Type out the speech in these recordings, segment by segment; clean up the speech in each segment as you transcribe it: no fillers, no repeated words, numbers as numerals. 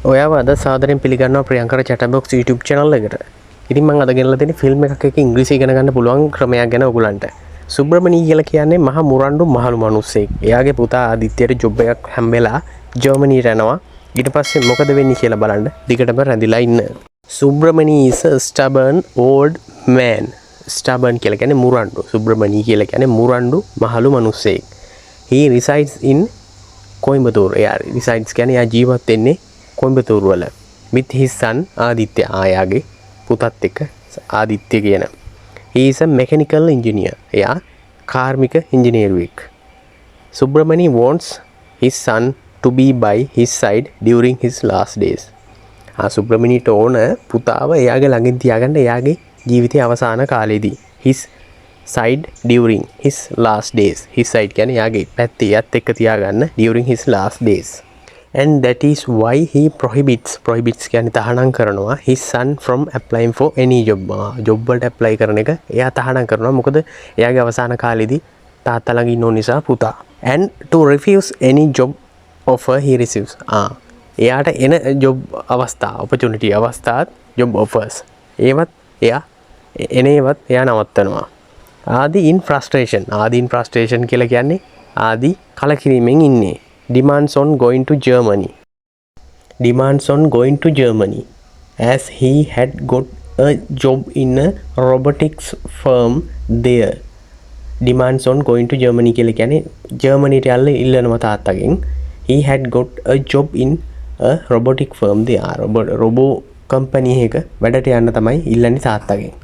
ඔයාව අද සාදරයෙන් පිළිගන්නවා Priyankara chat box YouTube channel එකට. ඉතින් මම අද ගෙනලා තියෙන ෆිල්ම් එකක් එක්ක ඉංග්‍රීසි ඉගෙන ගන්න පුළුවන් ක්‍රමයක් ගැන ඔයගලන්ට. සුබ්‍රමණී කියලා කියන්නේ මහා මුරණ්ඩු මහලු මිනිස්සෙක්. එයාගේ පුතා ආදිත්‍යයට ජොබ් එකක් හැම්බෙලා ජර්මනියට යනවා. ඊට පස්සේ මොකද වෙන්නේ කියලා බලන්න දිගටම රැඳිලා ඉන්න. සුබ්‍රමණී is a stubborn old man. stubborn කියලා කියන්නේ මුරණ්ඩු. සුබ්‍රමණී කියලා කියන්නේ මුරණ්ඩු මහලු මිනිස්සෙක්. He resides in Coimbatore. එයා resides කියන්නේ එයා ජීවත් වෙන්නේ කොයිම්බතූර් වල with his son ආදිත්‍ය ආයාගේ පුතත් එක්ක ආදිත්‍ය කියන. He is a mechanical engineer. එයා කාර්මික ඉංජිනේරුවෙක්. Subramani wants his son to be by his side during his last days. සුබ්‍රමණීට ඕන පුතාව එයාගේ ළඟින් තියාගන්න එයාගේ ජීවිතයේ අවසාන කාලෙදී. his side during his last days. his side කියන්නේ එයාගේ පැත්තේ එයත් එක්ක තියාගන්න during his last days. And that is why he prohibits කියන්නේ තහනම් කරනවා his son from applying for any job. job වලට apply කරන එක එයා තහනම් කරනවා. මොකද එයාගේ අවසාන කාලෙදී තාත්තා ළඟ ඉන්න නිසා පුතා. And to refuse any job offer he receives. එයාට එන job අවස්ථා opportunity අවස්ථාත් job offers ඒවත් එයා එයා නවත්තනවා. ආදි in frustration. ආදි in frustration කියලා කියන්නේ ආදි කලකිරීමෙන් ඉන්නේ. Demands on going to Germany as he had got a job in a robotics firm there. Demands on going to Germany කියලා කියන්නේ ජර්මනියට යන්න ඉල්ලනවා තාත්තගෙන්. He had got a job in a robotic firm there. robot company එකක වැඩට යන්න තමයි ඉල්ලන්නේ තාත්තගෙන්.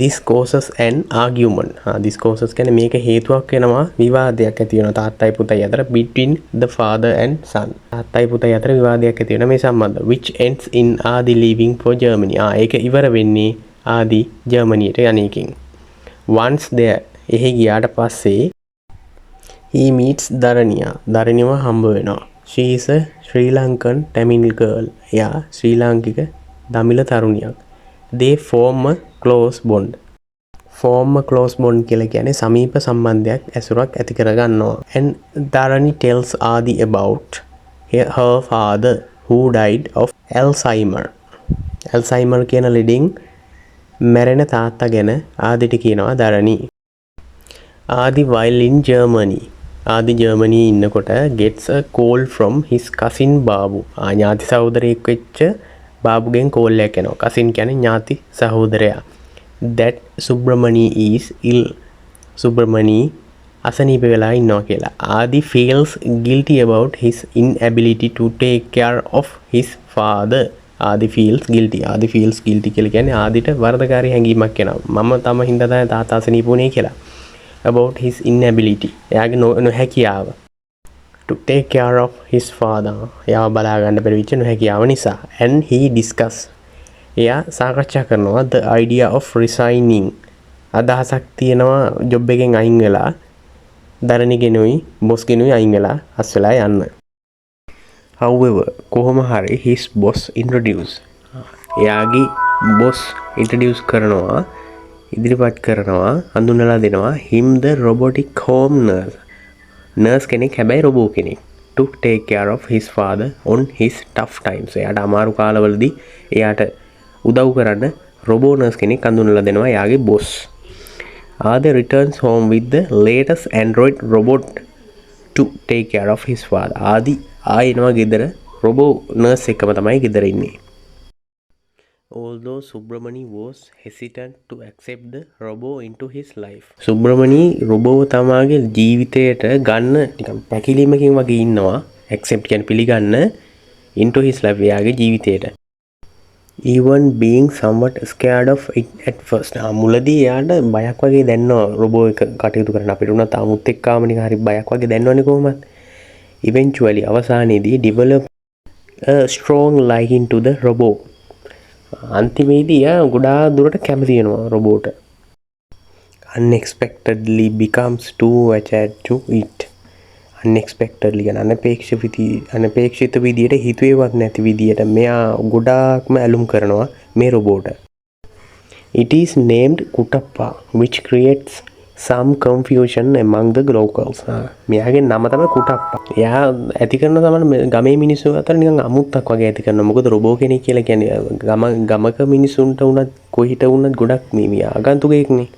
This causes an argument. This causes කියන්නේ මේක හේතුවක් වෙනවා විවාදයක් ඇති වෙනවා තාත්තයි පුතයි අතර between the father and son. තාත්තයි පුතයි අතර විවාදයක් ඇති වෙනවා මේ සම්බන්ධ. Which ends in ආදි leaving for Germany. ඒක ඉවර වෙන්නේ ආදි ජර්මනියට යන එකකින්. Once there එහි ගියාට පස්සේ he meets දරණියව හම්බ වෙනවා. She is a Sri Lankan Tamil girl. එයා ශ්‍රී ලාංකික දමිළ තරුණියක්. They form a close bond කියලා කියන්නේ සමීප සම්බන්ධයක් ඇසුරක් ඇති කර ගන්නවා. And Dharani tells Adi about her father who died of Alzheimer කියන ලෙඩින් මැරෙන තාත්තා ගැන ආදිට කියනවා දරණි. ආදි while in Germany ආදි ජර්මනියේ ඉන්නකොට gets a call from his cousin Babu. ඥාති සහෝදරයෙක් වෙච්ච බාබුගෙන් කෝල් එකක් එනවා. කසින් කියන්නේ ඥාති සහෝදරයා. That Subramani is ill. සුබ්‍රමණී අසනීප වෙලා ඉන්නවා කියලා. ආදි feels guilty about his inability to take care of his father. ආදි feels guilty කියලා කියන්නේ ආදිට වරදකාරී හැඟීමක් එනවා. මම තම හින්දා තමයි තාත්තා අසනීප වුණේ කියලා. About his inability. එයාගේ නොහැකියාව. To take care of his father. එයාව බලා ගන්න බැරි වෙච්ච නොහැකියාව නිසා. And he discuss. එයා සාකච්ඡා කරනවා the idea of resigning. අදහසක් තියෙනවා ජොබ් එකෙන් අයින් වෙලා දරණිගෙනුයි බොස් ගෙනුයි අයින් වෙලා අස් වෙලා යන්න. However කොහොම හරි his boss introduce. එයාගේ boss introduce කරනවා ඉදිරිපත් කරනවා හඳුන්වලා දෙනවා him the robotic home nurse කෙනෙක් හැබැයි රොබෝ කෙනෙක් to take care of his father on his tough times. එයාට අමාරු කාලවලදී එයාට උදව් කරන්න රොබෝ නර්ස් කෙනෙක් හඳුන්වලා දෙනවා එයාගේ boss. Adi returns home with the latest android robot to take care of his father. ආදි ආයෙනවා ගෙදර රොබෝ නර්ස් එක්කම තමයි ගෙදර ඉන්නේ. Although Subramani was hesitant to accept the robot into his life. Subramani robot තමාගේ ජීවිතයට ගන්න නිකන් පැකිලීමකින් වගේ ඉන්නවා. accept කියන්නේ පිළිගන්න into his life එයාගේ ජීවිතයට. Even being somewhat scared of it at first. මුලදී එයාට බයක් වගේ දැනෙනවා robot එක කටයුතු කරන අපිට උනත් 아무ත් එක්කම නිකන් හරි බයක් වගේ දැනෙනවනේ කොහොමද. Eventually අවසානයේදී develop a strong liking to the robot. අන්තිමේදී එයා ගොඩාක් දුරට කැමති වෙනවා රොබෝට. Unexpectedly becomes too attached to it. Unexpectedly අනපේක්ෂිත විදියට හිතුවේවත් නැති විදියට මෙයා ගොඩාක්ම ඇලුම් කරනවා මේ රොබෝට. It is named Kuttappa which creates some confusion among the locals. මෙයාගේ නම තමයි කුටප්පා. එයා ඇති කරන තමයි ගමේ මිනිස්සු අතර නිකන් අමුත්තක් වගේ ඇති කරනවා. මොකද රොබෝ කෙනෙක් කියලා කියන්නේ ගමක මිනිසුන්ට උනත් කොහිට වුණත් ගොඩක් මේ ආගන්තුකයෙක්නේ.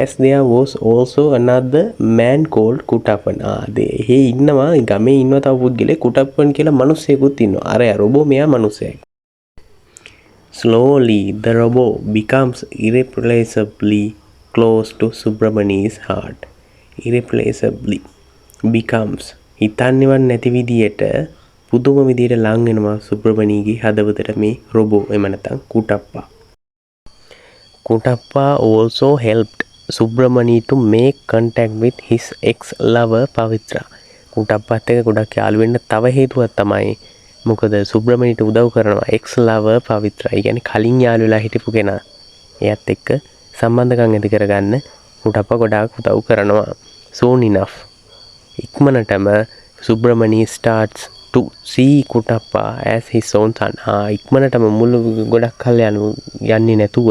As there was also another man called Kuttappan. ඒ ඉන්නවා ගමේ ඉන්නවා තව පුද්ගලෙක් කුටප්පන් කියලා මිනිස්සෙකුත් ඉන්නවා. අර රොබෝ මෙයා මිනිස්සෙක්. Slowly the robot becomes irreplaceably close to Subramani's heart. Irreplaceably becomes හිතන්නේවත් නැති විදියට පුදුම විදියට ලං වෙනවා සුබ්‍රමණීගේ හදවතට මේ රොබෝ එම නැත්නම් කුටප්පා. Kuttappa also helped Subramani to make contact with his ex-lover Pavitra. කුටප්පත් එක්ක ගොඩක් යාළු වෙන්න තව හේතුවක් තමයි මොකද සුබ්‍රමණීට උදව් කරනවා ex-lover Pavitra. ඒ කියන්නේ කලින් යාළු වෙලා හිටපු කෙනා. එයත් එක්ක සම්බන්ධකම් ඇති කරගන්න කුටප්පා ගොඩාක් උදව් කරනවා. Soon enough ඉක්මනටම Subramani starts to see Kuttappa as his own son. ඉක්මනටම මුළු ගොඩක් කල් යන්නේ නැතුව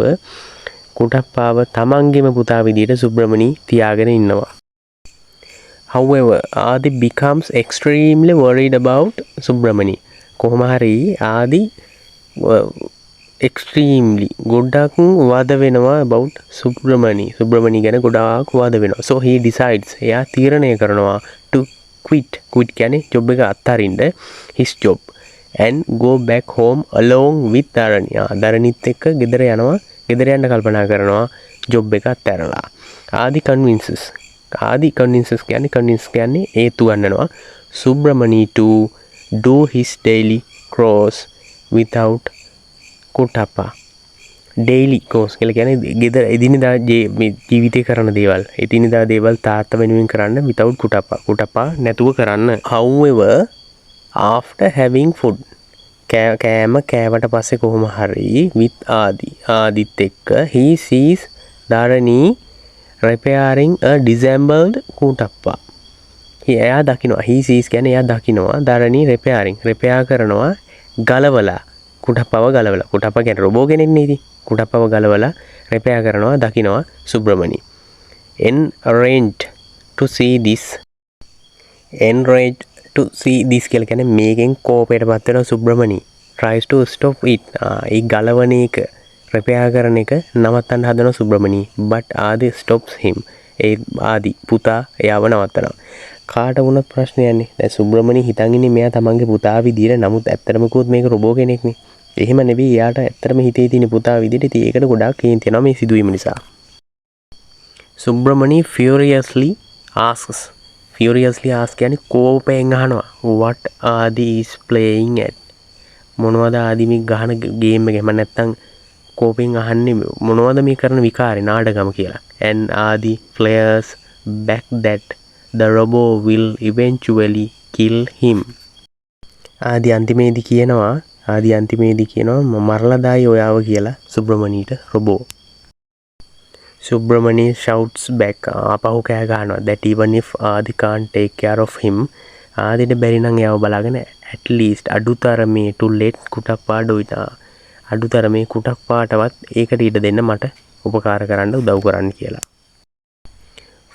කුටප්පාව තමන්ගේම පුතා විදියට සුබ්‍රමණී තියාගෙන ඉන්නවා. However, Adi becomes extremely worried about Subramani. කොහොම හරි ආදි extremely ගොඩක් වද වෙනවා about Subramani. සුබ්‍රමණී ගැන ගොඩාක් වද වෙනවා. So he decides එයා තීරණය කරනවා to quit කියන්නේ job එක අත්හරින්න his job and go back home along with Dharani. දරණිත් එක්ක ගෙදර යනවා. ගෙදර යන්න කල්පනා කරනවා job එක අත්හැරලා. ආදි convinces කියන්නේ හේතු ගන්නවා Subramani to do his daily chores without Kuttappa. daily chores කියලා කියන්නේ ගෙදර එදිනෙදා ජීවිතේ කරන දේවල්. එදිනෙදා දේවල් තාත්තා වෙනුවෙන් කරන්න without Kuttappa නැතුව කරන්න. However, after having food කෑම කෑවට පස්සේ කොහොම හරි with ආදිත් එක්ක he sees Dharani repairing a disassembled Kuttappa. එයා දකිනවා he sees කියන්නේ එයා දකිනවා Dharani repair කරනවා ගලවලා කුටප්පව ගලවලා. කුටප්ප කියන්නේ රොබෝ කෙනෙක් නේ ඉතින්. කුටප්පව ගලවලා repair කරනවා දකිනවා Subramani. Enraged to see this කියලා කියන්නේ මේකෙන් කෝපයට පත් වෙන Subramani tries to stop it. ඒ ගලවන එක repair කරන එක නවත්තන්න හදන Subramani but Adi stops him. ඒ ආදි පුතා එයාව නවත්තනවා. කාට වුණත් ප්‍රශ්නයක් නේ. දැන් Subramani හිතන් ඉන්නේ මෙයා තමන්ගේ පුතා විදියට. නමුත් ඇත්තටම කිව්වොත් මේක රොබෝ කෙනෙක් නේ. එහෙම නෙවෙයි. එයාට ඇත්තටම හිතේ තියෙන පුතා විදියට. ඉතින් ඒකට ගොඩාක් කේන්ති යනවා මේ සිදුවීම නිසා. Subramani furiously asks කියන්නේ කෝපයෙන් අහනවා what Adi is playing at. මොනවද ආදි මේ ගහන ගේම් එක. එහෙම නැත්තම් කෝපයෙන් අහන්නේ මොනවද මේ කරන විකාරේ නාඩගම කියලා. and Adi flares back that the robot will eventually kill him. ආදි අන්තිමේදී කියනවා මරලා දායි ඔයාව කියලා Subramaniට රොබෝ. Subramani shouts back ආපහු කෑ ගහනවා that even if Adi can't take care of him ආදිට බැරි නම් එයාව බලාගෙන at least අඩුතරමේ to let Kuttappa do it. අඩුතරමේ කුටප්පාටවත් ඒකට ඉඩ දෙන්න මට උපකාර කරන්න උදව් කරන්න කියලා.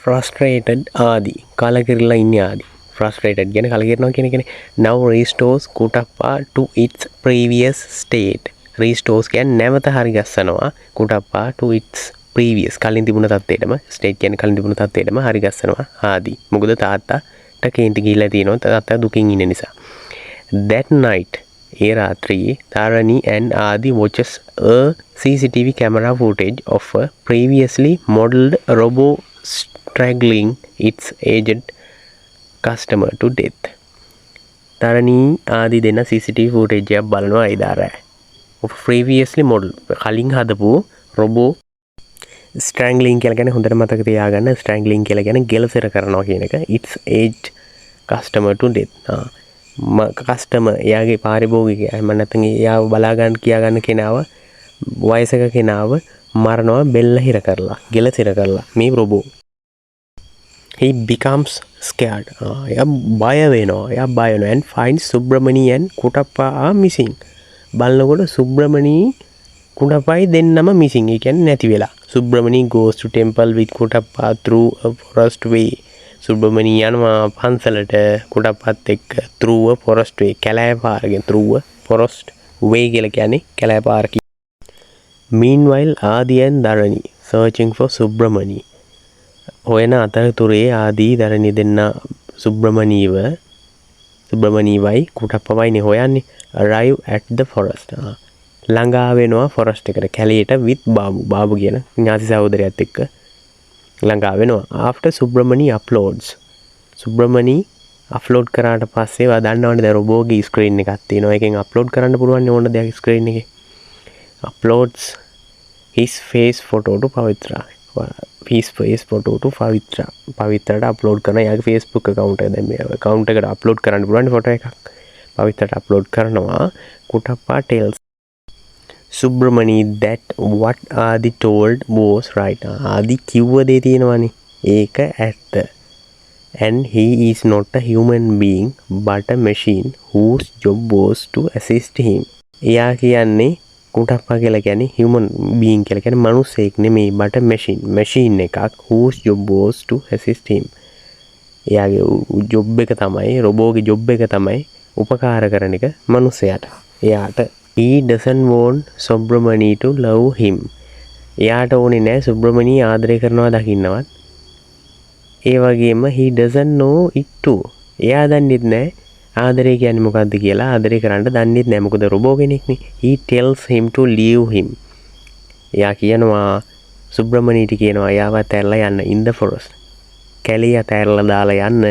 Frustrated Adi කලකිරලා ඉන්නේ ආදි. Frustrated කියන්නේ කලකිරනවා කියන එකනේ. Now restores Kuttappa to its previous state. Restores කියන්නේ නැවත හරි ගස්සනවා Kuttappa to its previous කලින් තිබුණ තත්ත්වයටම. state කියන්නේ කලින් තිබුණ තත්ත්වයටම හරි ගස්සනවා ආදි. මොකද තාත්තාට කේන්ති ගිහිල්ලා තියෙනවා තාත්තා දුකින් ඉන්න නිසා. That night ඒ රාත්‍රියේ Dharani and Adi watches a CCTV camera footage of a previously modeled robot strangling its aged customer to death. Dharani Adi දෙන CCTV footage එකක් බලනවා ඉදාරයි. of previously model කලින් හදපු robot strangling කියලා කියන්නේ හොඳට මතක තියාගන්න. strangling කියලා කියන්නේ ගෙලසෙර කරනවා කියන එක. its aged customer to death. Customer එයාගේ පාරිභෝගිකයා එහෙම නැත්නම් එයාව බලා ගන්න කියා ගන්න කෙනාව වයසක කෙනාව මරනවා බෙල්ල හිර කරලා ගෙල සිර කරලා මේ රොබෝ. he becomes scared. එයා බය වෙනවා and finds Subramani and Kuttappa are missing. බලනකොට Subramani කුටප්පයි දෙන්නම මිසින්. ඒ කියන්නේ නැති වෙලා. Subramani goes to temple with Kuttappa through a forest way. Subramani යනවා පන්සලට කුටප්පත් එක්ක through a forest way. කැලෑ පාරකින් through a forest way කියලා කියන්නේ කැලෑ පාරකින්. Meanwhile, Adi and Dharani searching for Subramani. හොයන අතරතුරේ ආදී දරණි දෙන්න සුබ්‍රමණීවයි කුටප්පවයිනේ හොයන්නේ. Arrive at the forest. ළඟා වෙනවා forest එකට කැලේට with බාබු කියන ඥාති සහෝදරයාත් එක්ක ළඟා වෙනවා. After Subramani uploads. Subramani upload කරාට පස්සේ ඔයා දන්නවනේ දැන් රොබෝගේ ස්ක්‍රීන් එකක් තියෙනවා. ඒකෙන් අප්ලෝඩ් කරන්න පුළුවන් ඕන දෙයක් ස්ක්‍රීන් එකේ. Uploads his face photo to Pavitra. His face photo to Pavitra. පවිත්‍රට අප්ලෝඩ් කරන යාගේ Facebook account එක. දැන් මේ account එකට අප්ලෝඩ් කරන්න පුළුවන් ෆොටෝ එකක්. පවිත්‍රට අප්ලෝඩ් කරනවා. Kuttappa tells Subramani that what Adi told was right. Adi කිව්ව දේ තියෙනවනේ. ඒක ඇත්ත. And he is not a human being but a machine whose job was to assist him. එයා කියන්නේ කුටප්පා කියලා කියන්නේ human being කියලා කියන්නේ මනුස්සයෙක් නෙමෙයි but a machine එකක් whose job was to assist him. එයාගේ job එක තමයි රොබෝගේ job එක තමයි උපකාර කරන එක මනුස්සයාට. එයාට he doesn't want Subramani to love him. එයාට ඕනේ නැහැ සුබ්‍රමණී ආදරය කරනවා දකින්නවත්. ඒ වගේම he doesn't know it too. එයා දන්නෙත් නැහැ ආදරය කියන්නේ මොකක්ද කියලා. ආදරය කරන්න දන්නෙත් නැහැ. මොකද robot කෙනෙක්නේ. He tells him to leave him. එයා කියනවා සුබ්‍රමණීට කියනවා එයාව ඇතැරලා යන්න in the forest. කැලේ ඇතැරලා දාලා යන්න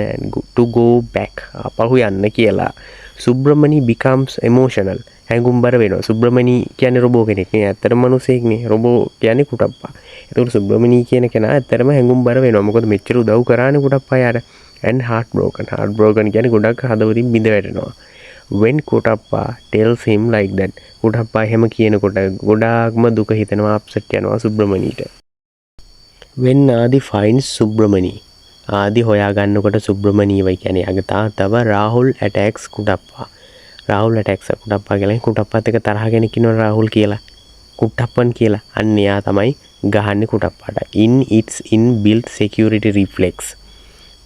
to go back. අපහු යන්න කියලා. Subramani becomes emotional. හැඟුම්බර වෙනවා. සුබ්‍රමණී කියන්නේ රොබෝ කෙනෙක් නේ. ඇත්තටම මිනිසෙක් නේ. රොබෝ කියන්නේ කුටප්පා. ඒතකොට සුබ්‍රමණී කියන කෙනා ඇත්තටම හැඟුම්බර වෙනවා. මොකද මෙච්චර උදව් කරානේ කුටප්පා යාට. And heartbroken කියන්නේ ගොඩක් හදවතින් බිඳ වැටෙනවා. When Kuttappa tells him like that. කුටප්පා එහෙම කියනකොට ගොඩාක්ම දුක හිතෙනවා, අප්සෙට් යනවා සුබ්‍රමණීට. When Adi finds Subramani. ආදි හොයා ගන්නකොට සුබ්‍රමණීවයි කියන්නේ යාගේ තාත්තව Rahul attacks Kuttappa. Rahul attacks Kuttappa කියලා කුටප්පත් එක තරහ කෙනෙක් ඉන්නවා රාහුල් කියලා. කුට්ටප්පන් කියලා. අන්න එයා තමයි ගහන්නේ කුටප්පාට. In its inbuilt security reflex.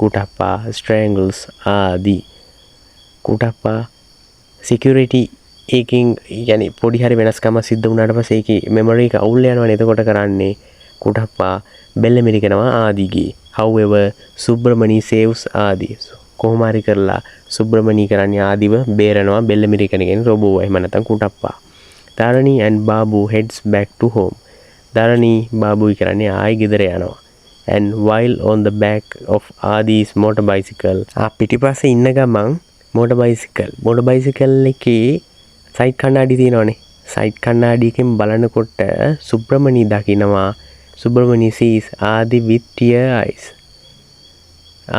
Kuttappa strangles Adi. Kuttappa security එකකින් يعني පොඩි හරි වෙනස්කම සිද්ධ වුණාට පස්සේ ඒකේ memory එක අවුල් යනවනේ. එතකොට කරන්නේ Kuttappa බෙල්ල මිරිකනවා ආදිගේ. However, Subramani saves Adi. කොහොම හරි කරලා සුබ්‍රමණී කරන්නේ ආදිව බේරනවා බෙල්ල මිරිකන කෙනෙක් රොබෝ එහෙම නැත්නම් කුටප්පා. Dharani and Babu heads back to home. Dharani බාබුයි කරන්නේ ආයි ගෙදර යනවා. And while on the back of Adi's motorbicycle පිටිපස්සේ ඉන්න ගමන් motorbicycle එකේ සයිඩ් කණ්ණාඩි තියෙනවනේ. සයිඩ් කණ්ණාඩියකින් බලනකොට සුබ්‍රමණී දකිනවා. Subramani sees Adi with tear eyes.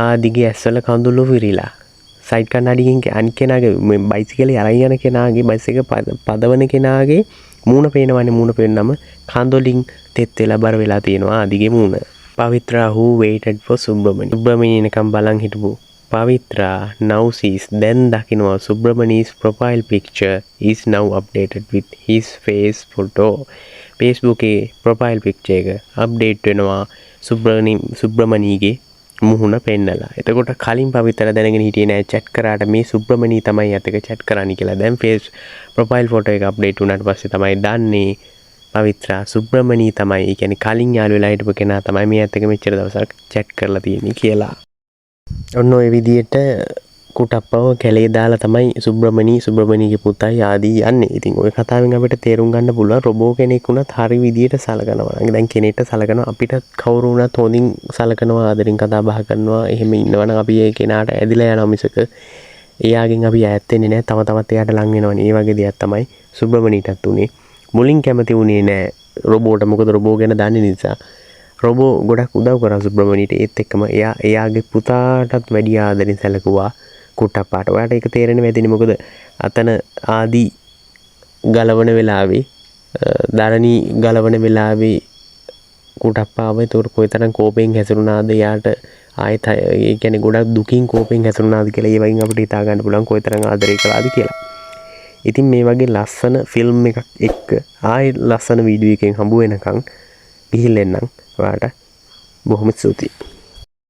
ආදිගේ ඇස්වල කඳුළු විරිලා. සයිඩ් කණ්ණාඩියකින් අනිත් කෙනාගේ මේ බයිසිකලේ අරන් යන කෙනාගේ බයිසිකල් පදවන කෙනාගේ මූණ පේනවනේ. මූණ පේනනම කඳුලින් තෙත් වෙලා බර වෙලා තියෙනවා ආදිගේ මූණ. Pavitra who waited for Subramani. Subramani නිකම් බලන් හිටපු Pavitra now sees then දකිනවා Subramani's profile picture is now updated with his face photo. Facebook එකේ profile picture එක update වෙනවා සුබ්‍රමණීගේ මුහුණ පෙන්නලා. එතකොට කලින් පවිත්‍ර දැනගෙන හිටියේ නෑ chat කරාට මේ සුබ්‍රමණී තමයි යත් එක chat කරන්නේ කියලා. දැන් face profile photo එක update වුණාට පස්සේ තමයි දන්නේ පවිත්‍ර සුබ්‍රමණී තමයි. ඒ කියන්නේ කලින් යාළු වෙලා හිටපු කෙනා තමයි මේ යත් එක මෙච්චර දවසක් chat කරලා තියෙන්නේ කියලා. ඔන්න ඔය විදිහට කුටප්පව කැලේ දාලා තමයි සුබ්‍රමණීගේ පුතයි ආදී යන්නේ. ඉතින් ওই කතාවෙන් අපිට තේරුම් ගන්න පුළුවන් රොබෝ කෙනෙක් වුණත් හරි විදියට සලකනවා. දැන් කෙනෙක්ට සලකනවා අපිට කවුරු වුණත් හොඳින් සලකනවා, ආදරෙන් කතා බහ කරනවා. එහෙම ඉන්නවනම් අපි ඒ කෙනාට ඇදිලා යනවා මිසක එයාගෙන් අපි ඈත් වෙන්නේ නැහැ. තව තවත් එයාට ලං වෙනවනේ. ඒ වගේ දෙයක් තමයි සුබ්‍රමණීටත් උනේ. මුලින් කැමති උනේ නැහැ රොබෝට. මොකද රොබෝ ගැන දන්නේ නිසා. රොබෝ ගොඩක් උදව් කරා සුබ්‍රමණීට. ඒත් එක්කම එයාගේ පුතාටත් වැඩි ආදරෙන් සැලකුවා කුට්ටප්පාට. ඔයාලට ඒක තේරෙන්නේ නැතිනේ. මොකද අතන ආදි ගලවන වෙලාවේ දරණී ගලවන වෙලාවේ කුට්ටප්පාව ඒතකොට කොයිතරම් කෝපයෙන් හැසිරුණාද එයාට ආයෙත් ඒ කියන්නේ ගොඩක් දුකින් කෝපයෙන් හැසිරුණාද කියලා ඒ වගේ අපිට හිතා ගන්න පුළුවන් කොයිතරම් ආදරය කළාද කියලා. ඉතින් මේ වගේ ලස්සන ෆිල්ම් එකක් එක්ක ආයෙ ලස්සන වීඩියෝ එකකින් හම්බ වෙනකන් ගිහින් එන්නම්. ඔයාලට බොහොම ස්තුතියි.